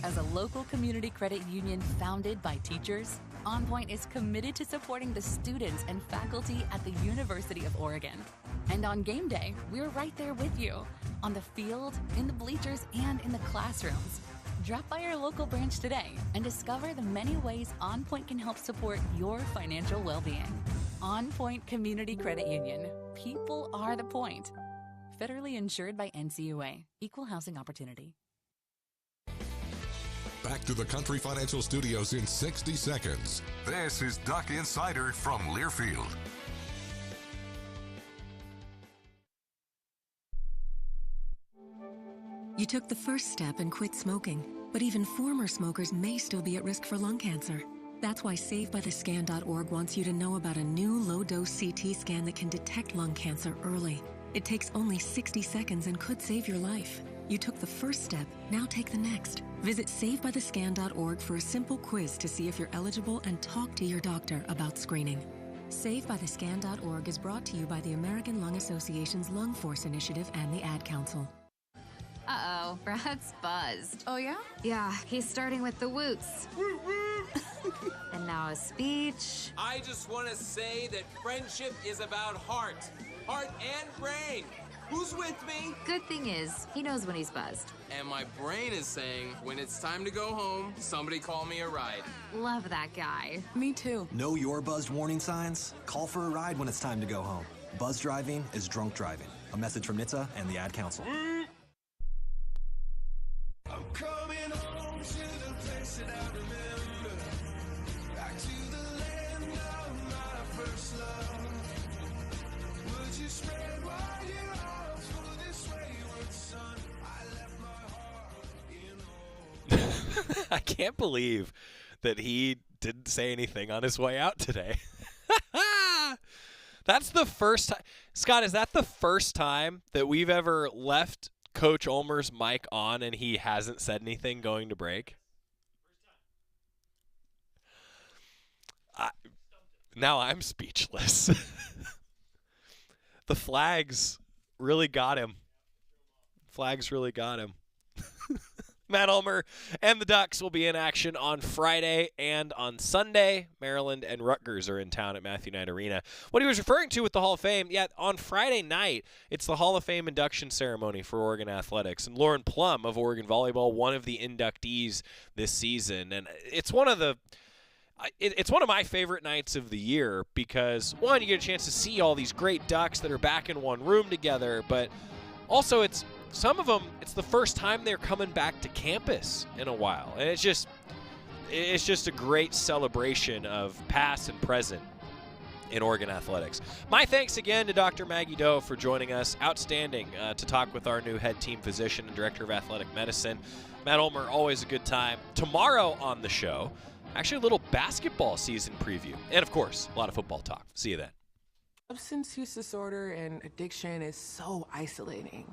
As a local community credit union founded by teachers, OnPoint is committed to supporting the students and faculty at the University of Oregon. And on game day, we're right there with you, on the field, in the bleachers, and in the classrooms. Drop by our local branch today and discover the many ways OnPoint can help support your financial well-being. OnPoint Community Credit Union. People are the point. Federally insured by NCUA. Equal housing opportunity. Back to the Country Financial Studios in 60 seconds. This is Duck Insider from Learfield. You took the first step and quit smoking, but even former smokers may still be at risk for lung cancer. That's why SaveByTheScan.org wants you to know about a new low-dose CT scan that can detect lung cancer early. It takes only 60 seconds and could save your life. You took the first step, now take the next. Visit SaveByTheScan.org for a simple quiz to see if you're eligible and talk to your doctor about screening. SaveByTheScan.org is brought to you by the American Lung Association's Lung Force Initiative and the Ad Council. Uh-oh, Brad's buzzed. Oh, yeah? Yeah, he's starting with the woots. And now a speech. I just want to say that friendship is about heart and brain. Who's with me? Good thing is, he knows when he's buzzed. And my brain is saying, when it's time to go home, somebody call me a ride. Love that guy. Me too. Know your buzzed warning signs? Call for a ride when it's time to go home. Buzz driving is drunk driving. A message from NHTSA and the Ad Council. I'm coming home to the place that I remember. Back to the land of my first love. Would you spread wide your arms for this wayward son? I left my heart in I can't believe that he didn't say anything on his way out today. That's the first time. Scott, is that the first time that we've ever left Coach Ulmer's mic on and he hasn't said anything going to break? Now I'm speechless. The flags really got him. Flags really got him. Matt Ulmer and the Ducks will be in action on Friday and on Sunday. Maryland and Rutgers are in town at Matthew Knight Arena. What he was referring to with the Hall of Fame, on Friday night, it's the Hall of Fame induction ceremony for Oregon Athletics. And Lauren Plum of Oregon Volleyball, one of the inductees this season. And it's one of my favorite nights of the year because, one, you get a chance to see all these great Ducks that are back in one room together, but also some of them, it's the first time they're coming back to campus in a while. And it's just a great celebration of past and present in Oregon athletics. My thanks again to Dr. Maggie Doe for joining us. Outstanding to talk with our new head team physician and director of athletic medicine. Matt Ulmer, always a good time. Tomorrow on the show, actually a little basketball season preview. And, of course, a lot of football talk. See you then. Substance use disorder and addiction is so isolating.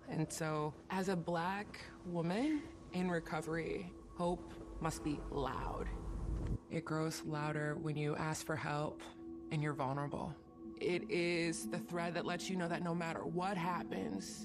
And so, as a Black woman in recovery, hope must be loud. It grows louder when you ask for help and you're vulnerable. It is the thread that lets you know that no matter what happens,